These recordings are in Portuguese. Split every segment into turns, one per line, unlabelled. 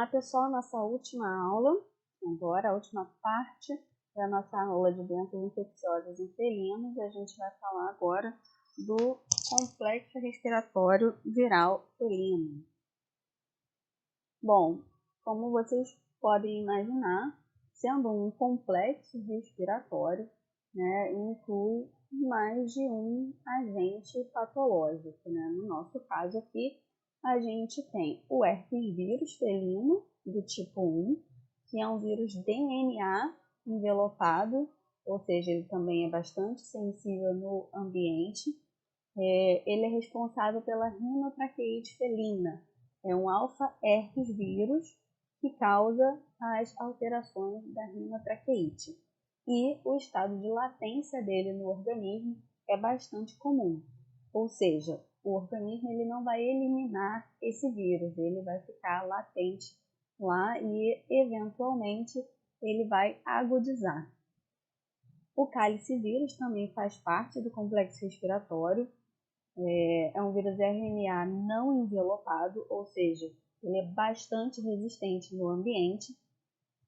Olá pessoal, nossa última aula, agora a última parte da nossa aula de doenças infecciosas em felinos. A gente vai falar agora do complexo respiratório viral felino. Bom, como vocês podem imaginar, sendo um complexo respiratório, inclui mais de um agente patológico. No nosso caso aqui, a gente tem o herpes vírus felino do tipo 1, que é um vírus DNA envelopado, ou seja, ele também é bastante sensível no ambiente. Ele é responsável pela rinotraqueite felina. É um alfa-herpes vírus que causa as alterações da rinotraqueite. E o estado de latência dele no organismo é bastante comum. Ou seja, o organismo ele não vai eliminar esse vírus, ele vai ficar latente lá e, eventualmente, ele vai agudizar. O calicivírus também faz parte do complexo respiratório. É um vírus RNA não envelopado, ou seja, ele é bastante resistente no ambiente,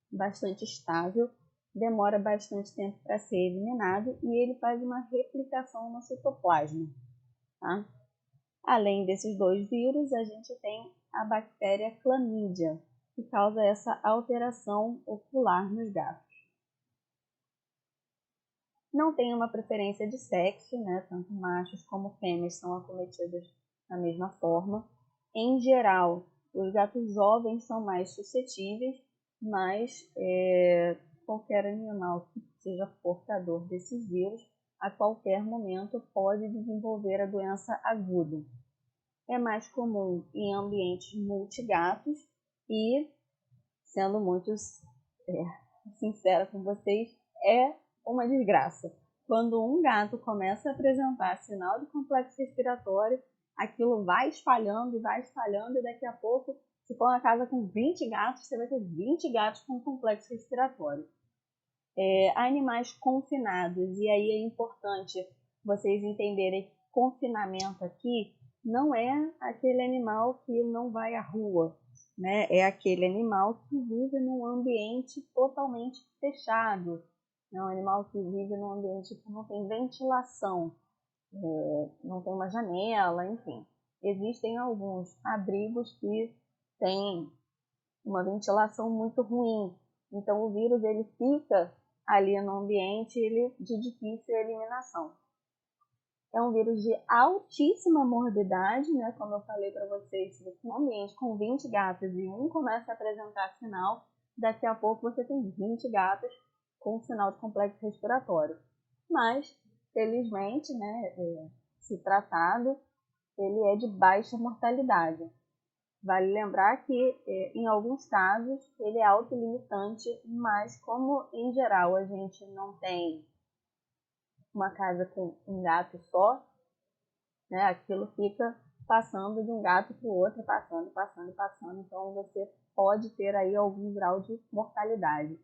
bastante estável, demora bastante tempo para ser eliminado e ele faz uma replicação no citoplasma. Tá? Além desses dois vírus, a gente tem a bactéria Clamídia, que causa essa alteração ocular nos gatos. Não tem uma preferência de sexo, tanto machos como fêmeas são acometidos da mesma forma. Em geral, os gatos jovens são mais suscetíveis, mas qualquer animal que seja portador desses vírus, a qualquer momento pode desenvolver a doença aguda. É mais comum em ambientes multigatos e, sendo muito sincera com vocês, é uma desgraça. Quando um gato começa a apresentar sinal de complexo respiratório, aquilo vai espalhando e daqui a pouco, se for uma casa com 20 gatos, você vai ter 20 gatos com complexo respiratório. Animais confinados, e aí é importante vocês entenderem que confinamento aqui não é aquele animal que não vai à rua, é aquele animal que vive num ambiente totalmente fechado, é um animal que vive num ambiente que não tem ventilação, não tem uma janela, enfim. Existem alguns abrigos que têm uma ventilação muito ruim, então o vírus ele fica ali no ambiente de difícil eliminação. É um vírus de altíssima morbidade, como eu falei para vocês, se você tem um ambiente com 20 gatos e um começa a apresentar sinal, daqui a pouco você tem 20 gatos com sinal de complexo respiratório. Mas, felizmente, se tratado, ele é de baixa mortalidade. Vale lembrar que, em alguns casos, ele é autolimitante, mas como, em geral, a gente não tem uma casa com um gato só, aquilo fica passando de um gato para o outro, passando, então você pode ter aí algum grau de mortalidade.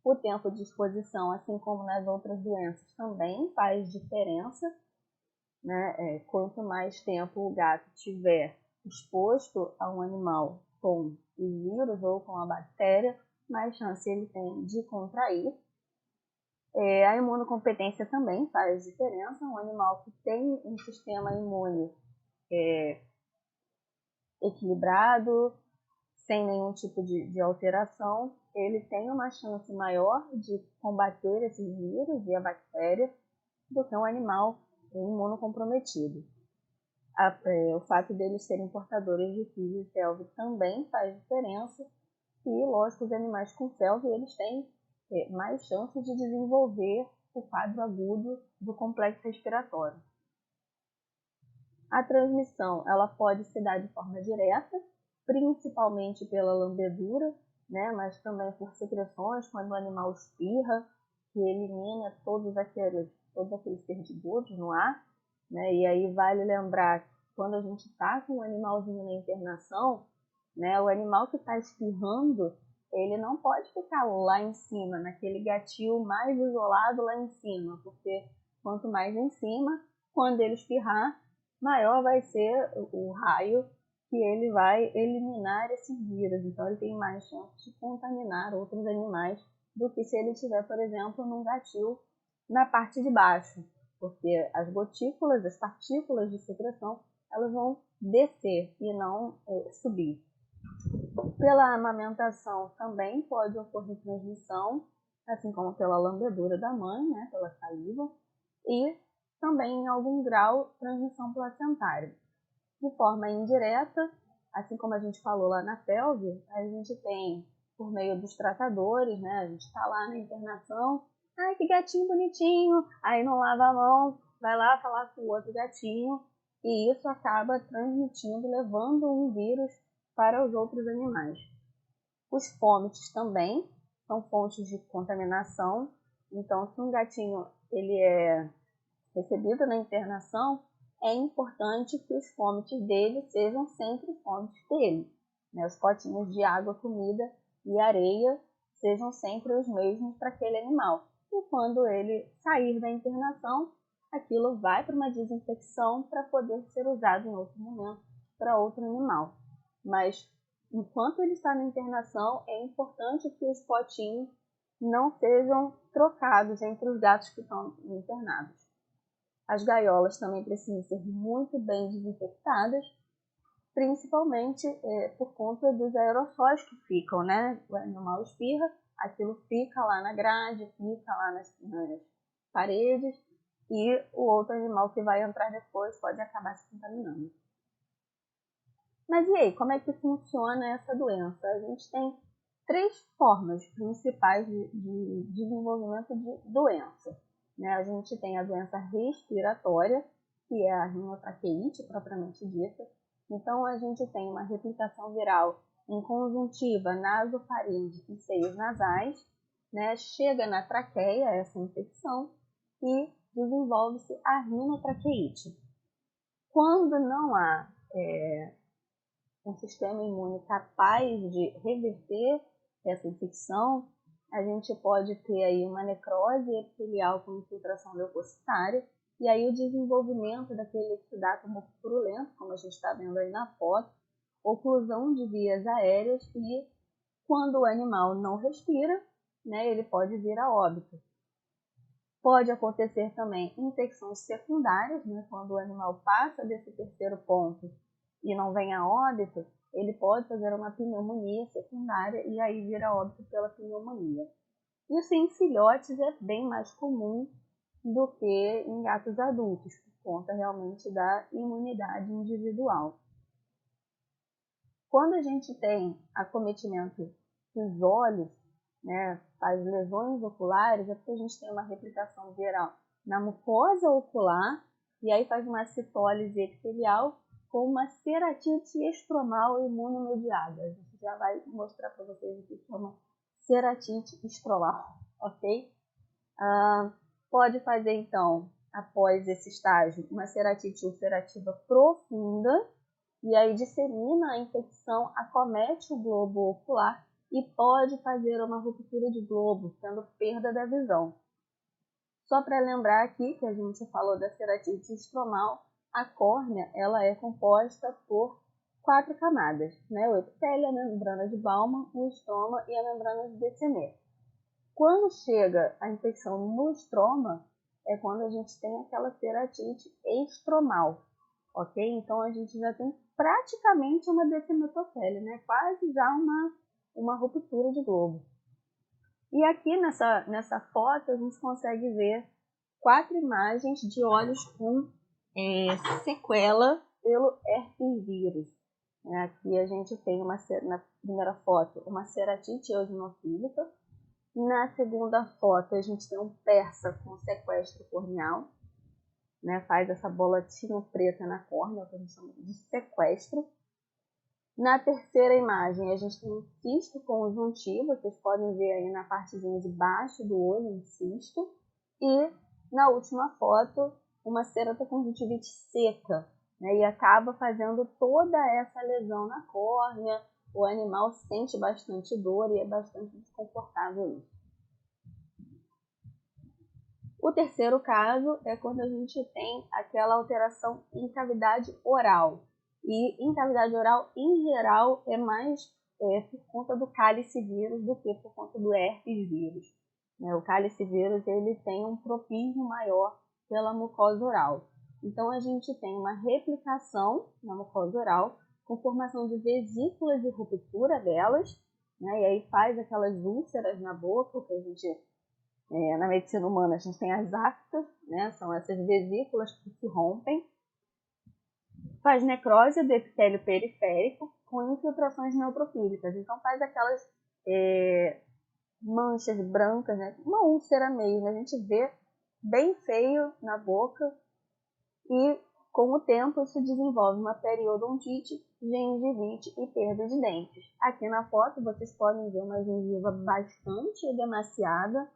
O tempo de exposição, assim como nas outras doenças, também faz diferença, quanto mais tempo o gato tiver exposto a um animal com o vírus ou com a bactéria, mais chance ele tem de contrair. A imunocompetência também faz diferença. Um animal que tem um sistema imune equilibrado, sem nenhum tipo de alteração, ele tem uma chance maior de combater esses vírus e a bactéria do que um animal imunocomprometido. O fato deles serem portadores de FIV e FeLV também faz diferença. E, lógico, os animais com FeLV eles têm mais chance de desenvolver o quadro agudo do complexo respiratório. A transmissão ela pode se dar de forma direta, principalmente pela lambedura, mas também por secreções, quando o animal espirra, que elimina todos aqueles perdigotos no ar. E aí vale lembrar que quando a gente está com um animalzinho na internação, o animal que está espirrando, ele não pode ficar lá em cima, naquele gatil mais isolado lá em cima, porque quanto mais em cima, quando ele espirrar, maior vai ser o raio que ele vai eliminar esse vírus. Então, ele tem mais chance de contaminar outros animais do que se ele estiver, por exemplo, num gatil na parte de baixo, porque as gotículas, as partículas de secreção, elas vão descer e não subir. Pela amamentação também pode ocorrer transmissão, assim como pela lambedura da mãe, né, pela saliva, e também em algum grau transmissão placentária. De forma indireta, assim como a gente falou lá na pelve, a gente tem por meio dos tratadores, né, a gente está lá na internação, ai que gatinho bonitinho, aí não lava a mão, vai lá falar com o outro gatinho, e isso acaba transmitindo, levando um vírus para os outros animais. Os vômitos também são fontes de contaminação. Então, se um gatinho ele é recebido na internação, é importante que os vômitos dele sejam sempre os vômitos dele. Né? Os potinhos de água, comida e areia sejam sempre os mesmos para aquele animal. E quando ele sair da internação, aquilo vai para uma desinfecção para poder ser usado em outro momento para outro animal. Mas enquanto ele está na internação, é importante que os potinhos não sejam trocados entre os gatos que estão internados. As gaiolas também precisam ser muito bem desinfectadas, principalmente por conta dos aerossóis que ficam, né? O animal espirra, aquilo fica lá na grade, fica lá nas paredes, e o outro animal que vai entrar depois pode acabar se contaminando. Mas e aí, como é que funciona essa doença? A gente tem 3 formas principais de desenvolvimento de doença. Né? A gente tem a doença respiratória, que é a rinotraqueite propriamente dita. Então, a gente tem uma replicação viral em conjuntiva, nasofaringe e seios nasais, né? Chega na traqueia essa infecção e desenvolve-se a rinotraqueite. Quando não há um sistema imune capaz de reverter essa infecção, a gente pode ter aí uma necrose epitelial com infiltração leucocitária, e aí o desenvolvimento daquele exudato purulento, como a gente está vendo aí na foto, oclusão de vias aéreas, e quando o animal não respira, né, ele pode vir a óbito. Pode acontecer também infecções secundárias, né, quando o animal passa desse terceiro ponto e não vem a óbito, ele pode fazer uma pneumonia secundária e aí vir a óbito pela pneumonia. Isso em filhotes é bem mais comum do que em gatos adultos, por conta realmente da imunidade individual. Quando a gente tem acometimento dos olhos, né, as lesões oculares, é porque a gente tem uma replicação viral na mucosa ocular, e aí faz uma citólise epitelial com uma ceratite estromal imunomediada. A gente já vai mostrar para vocês o que chama ceratite estromal, ok? Pode fazer, então, após esse estágio, uma ceratite ulcerativa profunda, e aí dissemina a infecção, acomete o globo ocular e pode fazer uma ruptura de globo, tendo perda da visão. Só para lembrar aqui que a gente falou da ceratite estromal, a córnea ela é composta por 4 camadas, né? O epitélio, a membrana de Baumann, o estroma e a membrana de Descemet. Quando chega a infecção no estroma, é quando a gente tem aquela ceratite estromal, ok? Então a gente já tem praticamente uma descemetocele, né? Quase já uma ruptura de globo. E aqui nessa foto a gente consegue ver 4 imagens de olhos com sequela pelo herpes vírus. Aqui a gente tem na primeira foto uma ceratite eosinofílica. Na segunda foto a gente tem um persa com sequestro corneal, né? Faz essa bolotinha preta na córnea, que a gente chama de sequestro. Na terceira imagem, a gente tem um cisto conjuntivo, vocês podem ver aí na partezinha de baixo do olho, um cisto. E na última foto, uma ceratoconjuntivite seca, né? E acaba fazendo toda essa lesão na córnea, o animal sente bastante dor e é bastante desconfortável isso. O terceiro caso é quando a gente tem aquela alteração em cavidade oral. E em cavidade oral, em geral, é mais por conta do cálice vírus do que por conta do herpes vírus. Né? O cálice vírus ele tem um tropismo maior pela mucosa oral. Então, a gente tem uma replicação na mucosa oral com formação de vesículas e ruptura delas, né? E aí faz aquelas úlceras na boca, que a gente, na medicina humana, a gente tem as aftas, né? São essas vesículas que se rompem. Faz necrose do epitélio periférico com infiltrações neutrofílicas. Então faz aquelas manchas brancas, né? Uma úlcera mesmo. A gente vê bem feio na boca e com o tempo isso desenvolve uma periodontite, gengivite e perda de dentes. Aqui na foto vocês podem ver uma gengiva bastante edemaciada,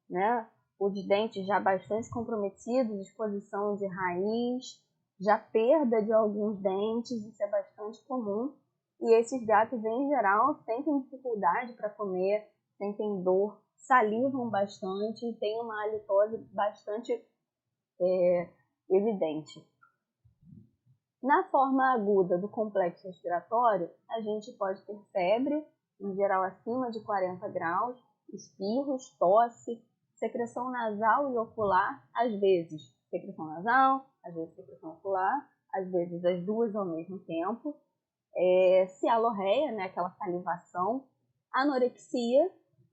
né? Os dentes já bastante comprometidos, exposição de raiz, já perda de alguns dentes, isso é bastante comum. E esses gatos, em geral, sentem dificuldade para comer, sentem dor, salivam bastante e têm uma halitose bastante evidente. Na forma aguda do complexo respiratório, a gente pode ter febre, em geral acima de 40 graus, espirros, tosse, secreção nasal e ocular, às vezes secreção nasal, às vezes secreção ocular, às vezes as duas ao mesmo tempo, cialorreia, né, aquela salivação, anorexia,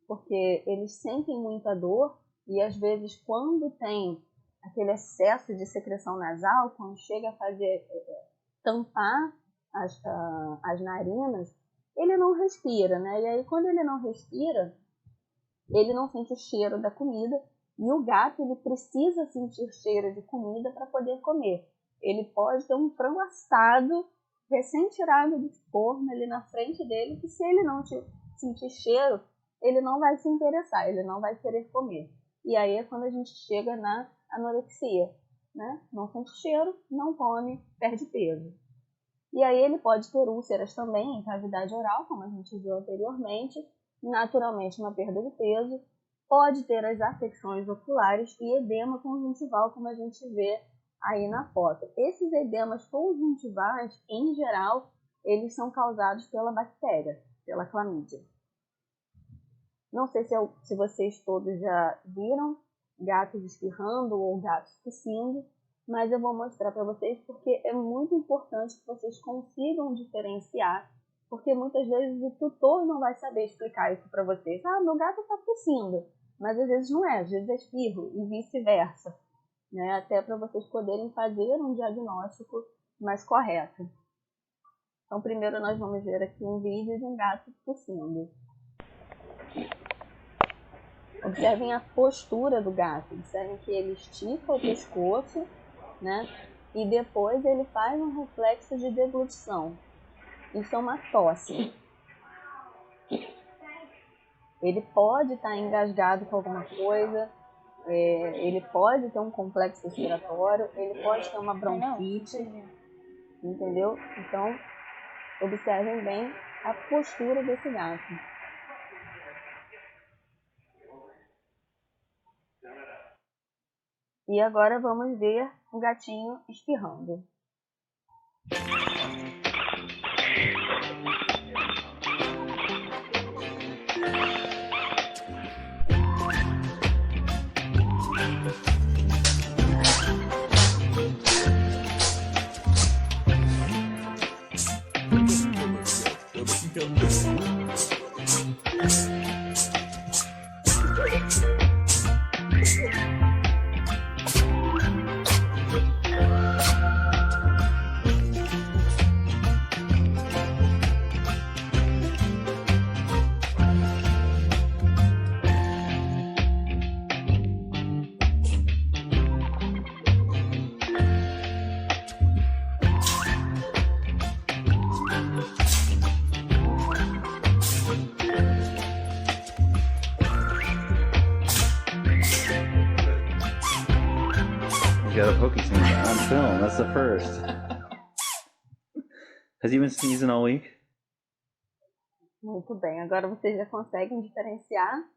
porque eles sentem muita dor e às vezes quando tem aquele excesso de secreção nasal, quando chega a fazer tampar as narinas, ele não respira, né? E aí quando ele não respira, ele não sente o cheiro da comida e o gato ele precisa sentir cheiro de comida para poder comer. Ele pode ter um frango assado recém-tirado do forno ali na frente dele, que se ele não sentir cheiro, ele não vai se interessar, ele não vai querer comer. E aí é quando a gente chega na anorexia, né? Não sente cheiro, não come, perde peso. E aí ele pode ter úlceras também em cavidade oral, como a gente viu anteriormente, naturalmente uma perda de peso, pode ter as afecções oculares e edema conjuntival, como a gente vê aí na foto. Esses edemas conjuntivais, em geral, eles são causados pela bactéria, pela clamídia. Não sei se vocês todos já viram gatos espirrando ou gatos tossindo, mas eu vou mostrar para vocês porque é muito importante que vocês consigam diferenciar, porque muitas vezes o tutor não vai saber explicar isso para vocês. Ah, meu gato está tossindo, mas às vezes não é, às vezes é espirro e vice-versa, né? Até para vocês poderem fazer um diagnóstico mais correto. Então primeiro nós vamos ver aqui um vídeo de um gato tossindo. Observem a postura do gato, observem que ele estica o pescoço, né? E depois ele faz um reflexo de deglutição. Isso é uma tosse. Ele pode estar engasgado com alguma coisa, ele pode ter um complexo respiratório, ele pode ter uma bronquite, entendeu? Então, observem bem a postura desse gato. E agora vamos ver o gatinho espirrando.
You got a Pokemon on film. That's the first. Has he been sneezing all week?
Muito bem, agora vocês já conseguem diferenciar.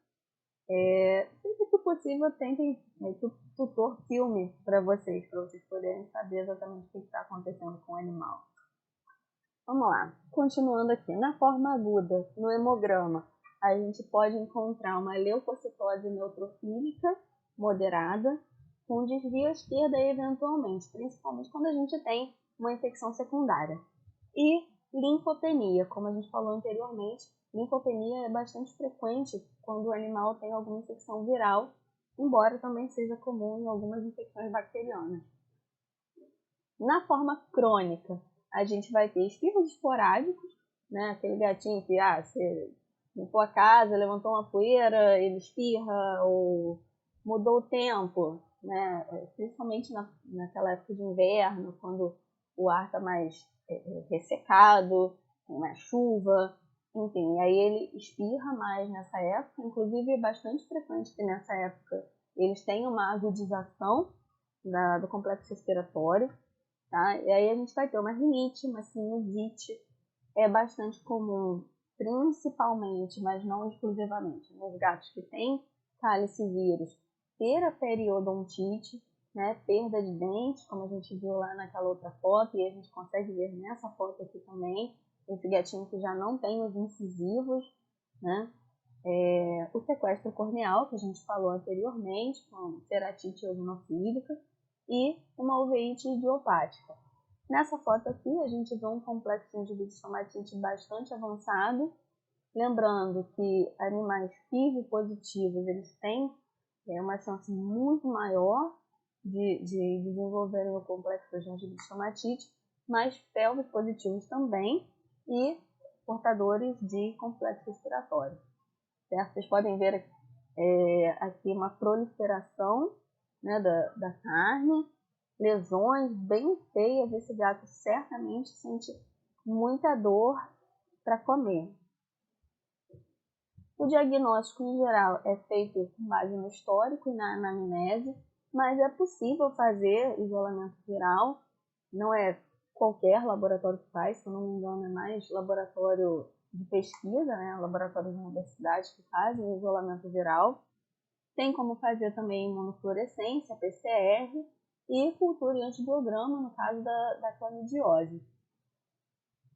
Sempre que possível, tentem que o tutor filme para vocês poderem saber exatamente o que está acontecendo com o animal. Vamos lá, continuando aqui. Na forma aguda, no hemograma, a gente pode encontrar uma leucocitose neutrofílica moderada, com desvio à esquerda eventualmente, principalmente quando a gente tem uma infecção secundária. E linfopenia, como a gente falou anteriormente, linfopenia é bastante frequente quando o animal tem alguma infecção viral, embora também seja comum em algumas infecções bacterianas. Na forma crônica, a gente vai ter espirros esporádicos, né? Aquele gatinho que você limpou a casa, levantou uma poeira, ele espirra, ou mudou o tempo, né? Principalmente naquela época de inverno, quando o ar está mais ressecado, tem mais chuva, enfim, aí ele espirra mais nessa época. Inclusive é bastante frequente que nessa época eles tenham uma agudização do complexo respiratório, tá? E aí a gente vai ter uma rinite, uma sinusite, é bastante comum, principalmente, mas não exclusivamente, nos gatos que têm calicivírus, ter a periodontite, né, perda de dentes, como a gente viu lá naquela outra foto, e a gente consegue ver nessa foto aqui também, esse gatinho que já não tem os incisivos, né, o sequestro corneal, que a gente falou anteriormente, com ceratite eosinofílica, e uma uveíte idiopática. Nessa foto aqui, a gente vê um complexo de viscomatite bastante avançado, lembrando que animais FIV positivos, eles têm uma chance muito maior de desenvolverem o complexo de gingivitis, mas felves positivos também e portadores de complexo respiratório. Certo? Vocês podem ver aqui uma proliferação, né, da carne, lesões bem feias. Esse gato certamente sente muita dor para comer. O diagnóstico, em geral, é feito com base no histórico e na anamnese, mas é possível fazer isolamento viral. Não é qualquer laboratório que faz, se eu não me engano, é mais laboratório de pesquisa, né? Laboratórios de universidades que fazem isolamento viral. Tem como fazer também imunofluorescência, PCR e cultura em antibiograma, no caso da clamidiose.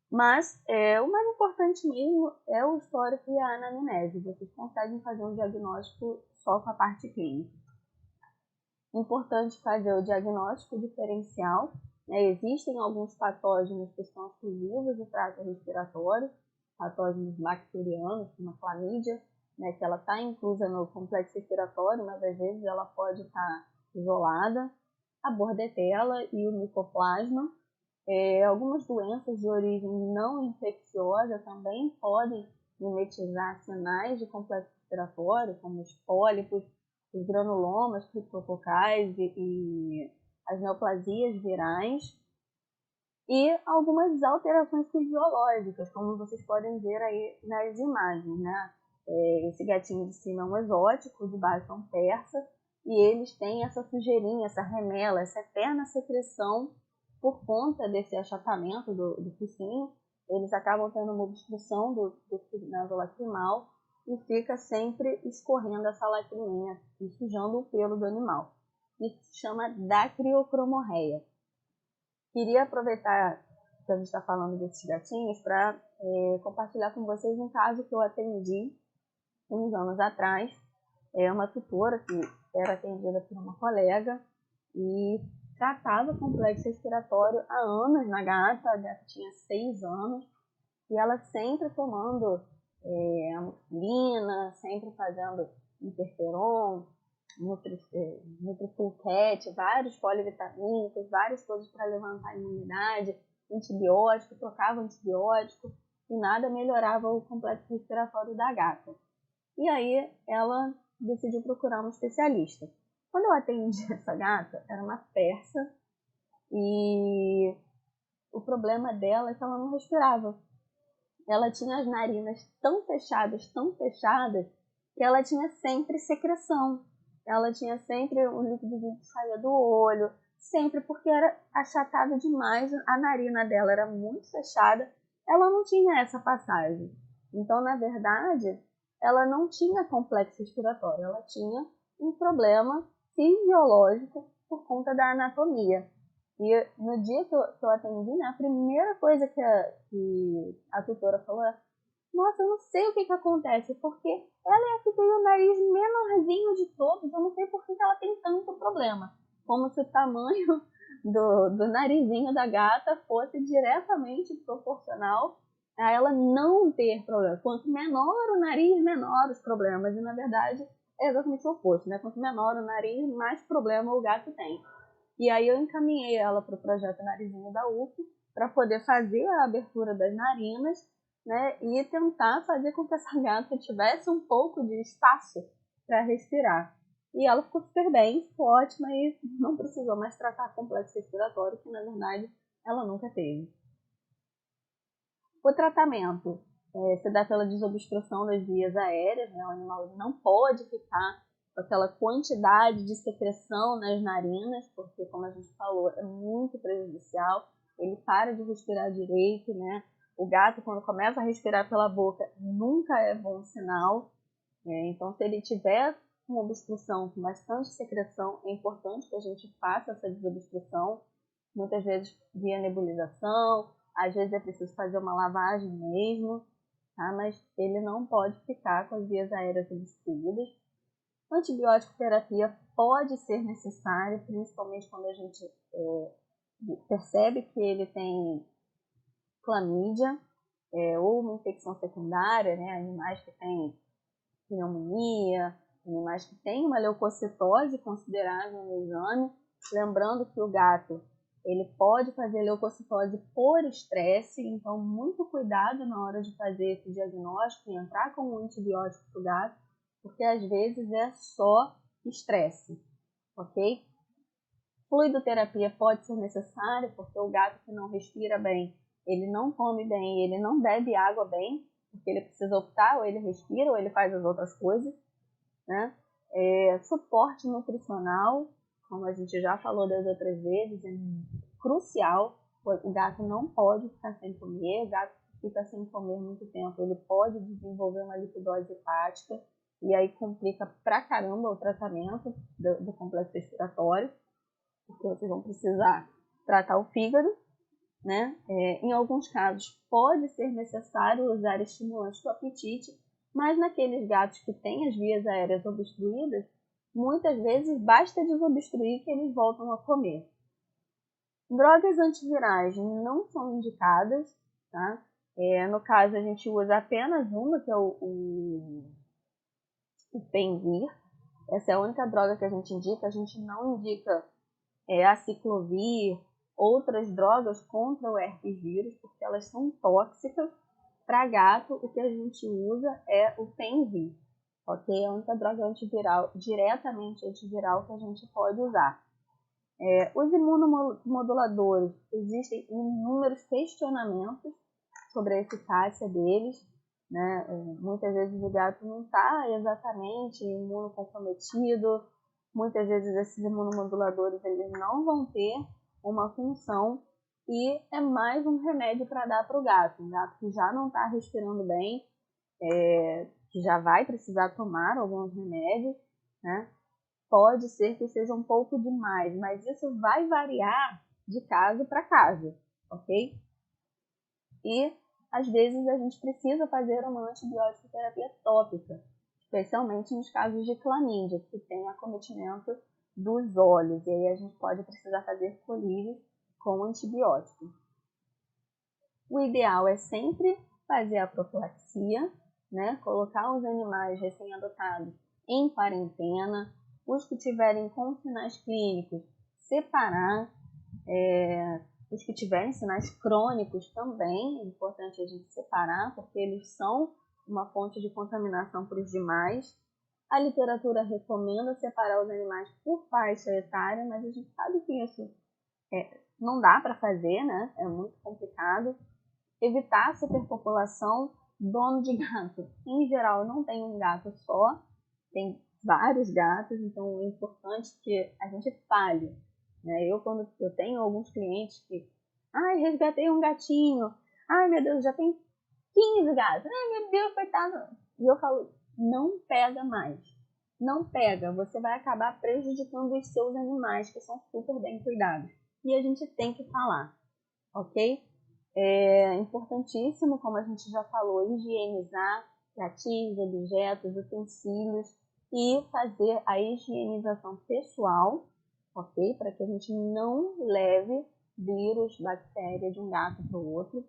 Mas o mais importante mesmo é o histórico e a anamnese. Vocês conseguem fazer um diagnóstico só com a parte clínica. Importante fazer o diagnóstico diferencial. Existem alguns patógenos que são exclusivos do trato respiratório, patógenos bacterianos, como a clamídia, que ela está inclusa no complexo respiratório, mas às vezes ela pode estar isolada. A bordetela e o micoplasma. Algumas doenças de origem não infecciosa também podem mimetizar sinais de complexo respiratório, como os pólipos, os granulomas criptococais e as neoplasias virais, e algumas alterações fisiológicas, como vocês podem ver aí nas imagens, né? Esse gatinho de cima é um exótico, de baixo é um persa, e eles têm essa sujeirinha, essa remela, essa eterna secreção por conta desse achatamento do focinho. Eles acabam tendo uma obstrução do nasolacrimal e fica sempre escorrendo essa lacriminha e sujando o pelo do animal. Isso se chama dacriocromorreia. Queria aproveitar que a gente está falando desses gatinhos para compartilhar com vocês um caso que eu atendi uns anos atrás. É uma tutora que era atendida por uma colega e tratava complexo respiratório há anos na gata. A gata tinha 6 anos e ela sempre tomando amoxicilina, sempre fazendo interferon, Nutrifulcat, vários polivitamínicos, várias coisas para levantar a imunidade, antibiótico, trocava antibiótico e nada melhorava o complexo respiratório da gata. E aí ela decidiu procurar um especialista. Quando eu atendi essa gata, era uma persa e o problema dela é que ela não respirava. Ela tinha as narinas tão fechadas, que ela tinha sempre secreção. Ela tinha sempre um líquido que saía do olho, sempre, porque era achatado demais, a narina dela era muito fechada, ela não tinha essa passagem. Então, na verdade, ela não tinha complexo respiratório, ela tinha um problema fisiológico por conta da anatomia. E no dia que eu atendi, né, a primeira coisa que a tutora falou é: nossa, eu não sei o que acontece, porque ela é a que tem o nariz menorzinho de todos, eu não sei por que ela tem tanto problema. Como se o tamanho do narizinho da gata fosse diretamente proporcional a ela não ter problema. Quanto menor o nariz, menor os problemas. E na verdade é exatamente o oposto, né? Quanto menor o nariz, mais problema o gato tem. E aí eu encaminhei ela para o projeto Narizinho da UF para poder fazer a abertura das narinas, né, e tentar fazer com que essa gata tivesse um pouco de espaço para respirar. E ela ficou super bem, ficou ótima e não precisou mais tratar complexo respiratório, que na verdade ela nunca teve. O tratamento se dá pela desobstrução das vias aéreas, né? O animal não pode ficar com aquela quantidade de secreção nas narinas, porque, como a gente falou, é muito prejudicial. Ele para de respirar direito, né? O gato, quando começa a respirar pela boca, nunca é bom sinal. Então, se ele tiver uma obstrução com bastante secreção, é importante que a gente faça essa desobstrução, muitas vezes via nebulização, às vezes é preciso fazer uma lavagem mesmo, tá? Mas ele não pode ficar com as vias aéreas obstruídas. Antibiótico terapia pode ser necessário, principalmente quando a gente percebe que ele tem clamídia ou uma infecção secundária, né? Animais que têm pneumonia, animais que têm uma leucocitose considerável no exame. Lembrando que o gato ele pode fazer leucocitose por estresse, então muito cuidado na hora de fazer esse diagnóstico e entrar com um antibiótico para o gato, porque às vezes é só estresse, ok? Fluidoterapia pode ser necessária, porque o gato que não respira bem, ele não come bem, ele não bebe água bem, porque ele precisa optar, ou ele respira, ou ele faz as outras coisas, né? Suporte nutricional, como a gente já falou das outras vezes, é crucial. O gato não pode ficar sem comer, o gato que fica sem comer muito tempo, ele pode desenvolver uma lipidose hepática, e aí complica pra caramba o tratamento do complexo respiratório, porque vocês vão precisar tratar o fígado, né? Em alguns casos pode ser necessário usar estimulantes do apetite, mas naqueles gatos que têm as vias aéreas obstruídas, muitas vezes basta desobstruir que eles voltam a comer. Drogas antivirais não são indicadas, tá? No caso, a gente usa apenas uma, que é o Penvir. Essa é a única droga que a gente indica. A gente não indica aciclovir, outras drogas contra o herpes vírus, porque elas são tóxicas. Para gato, o que a gente usa é o Penvir, ok? É a única droga antiviral, diretamente antiviral, que a gente pode usar. Os imunomoduladores, existem inúmeros questionamentos sobre a eficácia deles, né? Muitas vezes o gato não está exatamente imunocomprometido, muitas vezes esses imunomoduladores eles não vão ter uma função e é mais um remédio para dar para o gato. Um gato que já não está respirando bem, que já vai precisar tomar alguns remédios, né? Pode ser que seja um pouco demais, mas isso vai variar de caso para caso, ok? E às vezes a gente precisa fazer uma antibiótico terapia tópica, especialmente nos casos de clamídia, que tem acometimento dos olhos, e aí a gente pode precisar fazer colírios com antibiótico. O ideal é sempre fazer a profilaxia, né? Colocar os animais recém-adotados em quarentena, os que tiverem com sinais clínicos, separar, os que tiverem sinais crônicos também, é importante a gente separar, porque eles são uma fonte de contaminação para os demais. A literatura recomenda separar os animais por faixa etária, mas a gente sabe que isso não dá para fazer, né? É muito complicado. Evitar a superpopulação. Dono de gato, em geral, não tem um gato só, tem vários gatos, então é importante que a gente fale, né? Quando eu tenho alguns clientes que, resgatei um gatinho, meu Deus, já tem 15 gatos, meu Deus, coitado. E eu falo, não pega mais, não pega, você vai acabar prejudicando os seus animais, que são super bem cuidados, e a gente tem que falar, ok? É importantíssimo, como a gente já falou, higienizar gatis, objetos, utensílios e fazer a higienização pessoal, ok? Para que a gente não leve vírus, bactéria de um gato para o outro.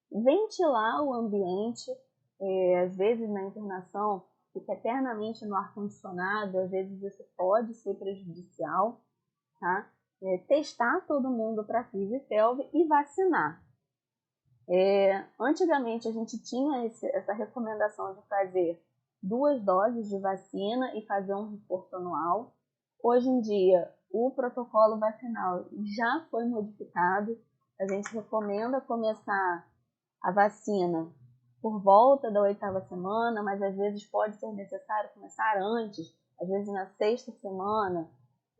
Ventilar o ambiente, às vezes na internação, fica eternamente no ar-condicionado, às vezes isso pode ser prejudicial, tá? Testar todo mundo para FIV e FeLV e vacinar. Antigamente a gente tinha essa recomendação de fazer 2 doses de vacina e fazer um reforço anual. Hoje em dia o protocolo vacinal já foi modificado. A gente recomenda começar a vacina por volta da 8ª semana, mas às vezes pode ser necessário começar antes, às vezes na 6ª semana,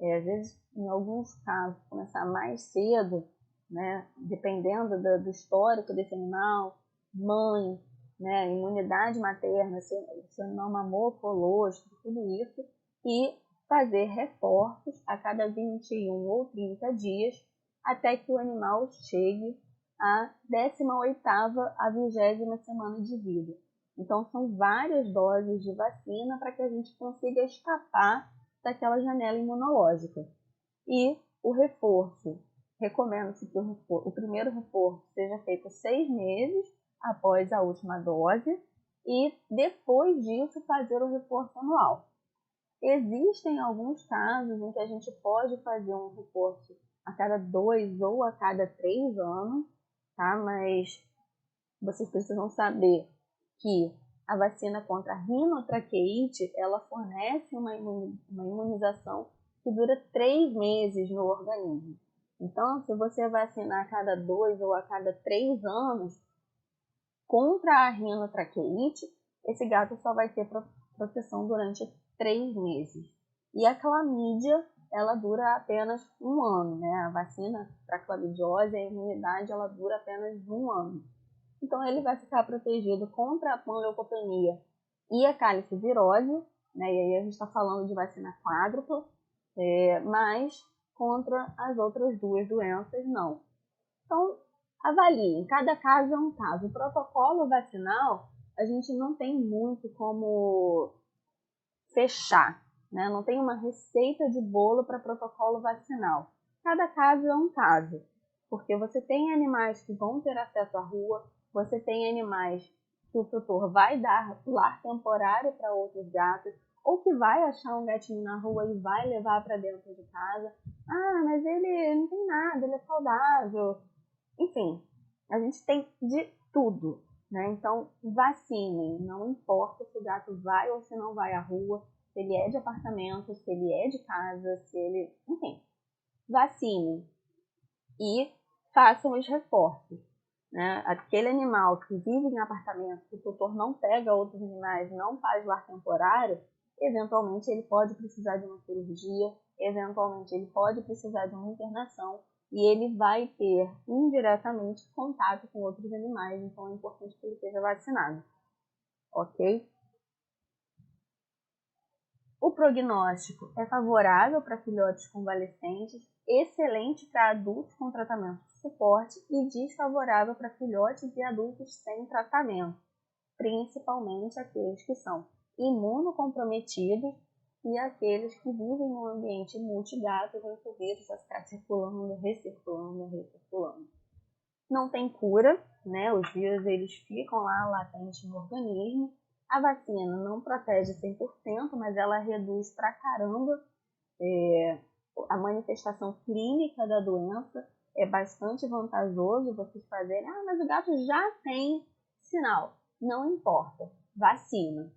às vezes em alguns casos começar mais cedo, né, dependendo do histórico desse animal, mãe, né, imunidade materna, se o animal mamou, colostro, tudo isso, e fazer reforços a cada 21 ou 30 dias até que o animal chegue à 18ª a 20ª semana de vida. Então são várias doses de vacina para que a gente consiga escapar daquela janela imunológica. E o reforço, recomenda-se que o primeiro reforço seja feito 6 meses após a última dose e depois disso fazer o reforço anual. Existem alguns casos em que a gente pode fazer um reforço a cada 2 ou a cada 3 anos, tá? Mas vocês precisam saber que a vacina contra a rinotraqueite, ela fornece uma imunização que dura 3 meses no organismo. Então, se você vacinar a cada 2 ou a cada 3 anos contra a rinotraqueite, esse gato só vai ter proteção durante 3 meses. E a clamídia, ela dura apenas 1 ano, né? A vacina para clamidiose, a imunidade, ela dura apenas 1 ano. Então, ele vai ficar protegido contra a panleucopenia e a calicivirose, né? E aí a gente está falando de vacina quádrupla, mas contra as outras 2 doenças, não. Então, avaliem, cada caso é um caso. O protocolo vacinal, a gente não tem muito como fechar, né? Não tem uma receita de bolo para protocolo vacinal. Cada caso é um caso, porque você tem animais que vão ter acesso à rua, você tem animais que o tutor vai dar lar temporário para outros gatos, ou que vai achar um gatinho na rua e vai levar para dentro de casa. Ah, mas ele não tem nada, ele é saudável. Enfim, a gente tem de tudo, né? Então, vacinem, não importa se o gato vai ou se não vai à rua, se ele é de apartamento, se ele é de casa, se ele... Enfim, vacinem e façam os reforços, né? Aquele animal que vive em apartamento, que o tutor não pega outros animais, não faz lar temporário, eventualmente ele pode precisar de uma cirurgia, eventualmente ele pode precisar de uma internação e ele vai ter indiretamente contato com outros animais, então é importante que ele seja vacinado, ok? O prognóstico é favorável para filhotes convalescentes, excelente para adultos com tratamento de suporte e desfavorável para filhotes e adultos sem tratamento, principalmente aqueles que são imunocomprometidos e aqueles que vivem em um ambiente multigatos em que o vírus vai ficar circulando, recirculando. Não tem cura, né? Os vírus eles ficam lá latentes no organismo. A vacina não protege 100%, mas ela reduz pra caramba a manifestação clínica da doença. É bastante vantajoso vocês fazerem. Ah, mas o gato já tem sinal. Não importa, vacina,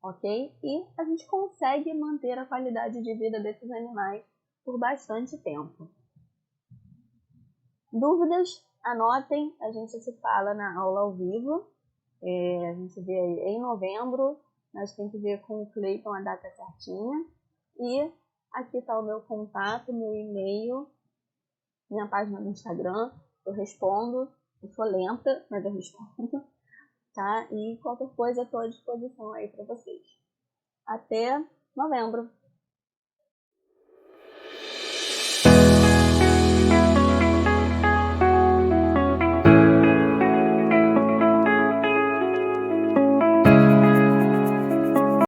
ok? E a gente consegue manter a qualidade de vida desses animais por bastante tempo. Dúvidas? Anotem, a gente se fala na aula ao vivo. A gente vê aí em novembro, nós temos que ver com o Cleiton a data certinha. E aqui está o meu contato, meu e-mail, minha página no Instagram. Eu respondo, eu sou lenta, mas eu respondo, tá? E qualquer coisa eu estou à disposição aí para vocês. Até novembro!